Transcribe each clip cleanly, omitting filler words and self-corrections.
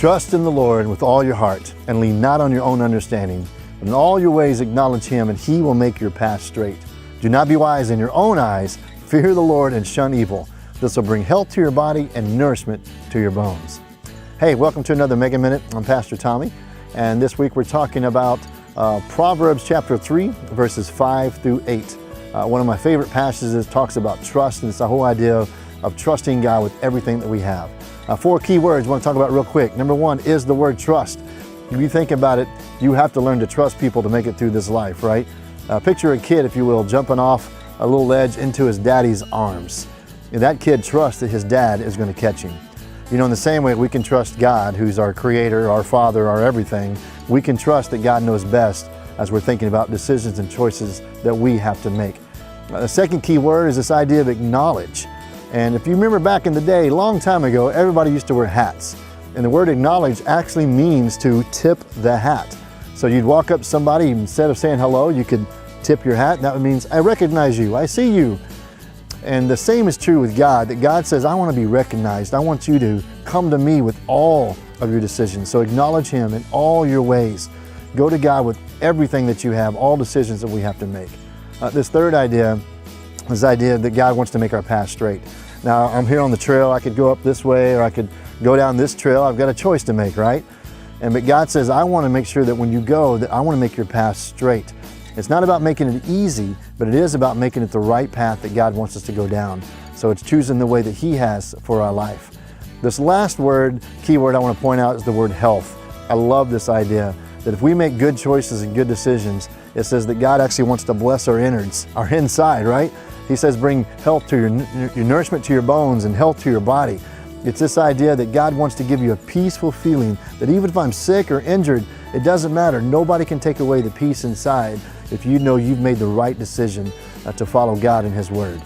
Trust in the Lord with all your heart and lean not on your own understanding. But in all your ways acknowledge Him, and He will make your path straight. Do not be wise in your own eyes. Fear the Lord and shun evil. This will bring health to your body and nourishment to your bones. Hey, welcome to another Mega Minute. I'm Pastor Tommy, and this week we're talking about Proverbs chapter 3, verses 5 through 8. One of my favorite passages talks about trust, and it's the whole idea of trusting God with everything that we have. 4 key words I want to talk about real quick. Number 1 is the word trust. If you think about it, you have to learn to trust people to make it through this life, right? Picture a kid, if you will, jumping off a little ledge into his daddy's arms. And that kid trusts that his dad is going to catch him. You know, in the same way we can trust God, who's our creator, our father, our everything. We can trust that God knows best as we're thinking about decisions and choices that we have to make. The second key word is this idea of acknowledge. And if you remember back in the day, a long time ago, everybody used to wear hats. And the word acknowledge actually means to tip the hat. So you'd walk up to somebody, instead of saying hello, you could tip your hat. And that means, I recognize you, I see you. And the same is true with God, that God says, I want to be recognized. I want you to come to me with all of your decisions. So acknowledge Him in all your ways. Go to God with everything that you have, all decisions that we have to make. This third idea is the idea that God wants to make our path straight. Now, I'm here on the trail. I could go up this way or I could go down this trail. I've got a choice to make, right? But God says, I want to make sure that when you go, that I want to make your path straight. It's not about making it easy, but it is about making it the right path that God wants us to go down. So it's choosing the way that He has for our life. This last word, key word I want to point out is the word health. I love this idea that if we make good choices and good decisions, it says that God actually wants to bless our innards, our inside, right? He says bring health to your nourishment to your bones and health to your body. It's this idea that God wants to give you a peaceful feeling that even if I'm sick or injured, it doesn't matter. Nobody can take away the peace inside if you know you've made the right decision to follow God and His Word.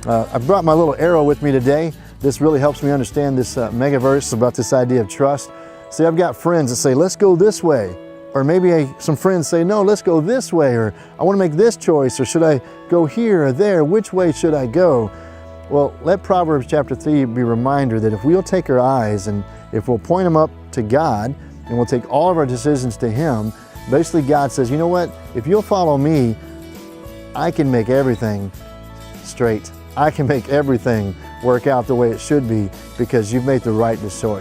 I brought my little arrow with me today. This really helps me understand this mega verse about this idea of trust. See, I've got friends that say, let's go this way. Or maybe some friends say, no, let's go this way, or I want to make this choice, or should I go here or there? Which way should I go? Well, let Proverbs chapter 3 be a reminder that if we'll take our eyes and if we'll point them up to God and we'll take all of our decisions to Him, basically God says, you know what? If you'll follow me, I can make everything straight. I can make everything work out the way it should be because you've made the right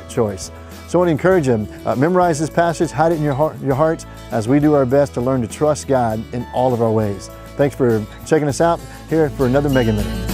choice. So I want to encourage you, memorize this passage, hide it in your heart as we do our best to learn to trust God in all of our ways. Thanks for checking us out here for another Mega Minute.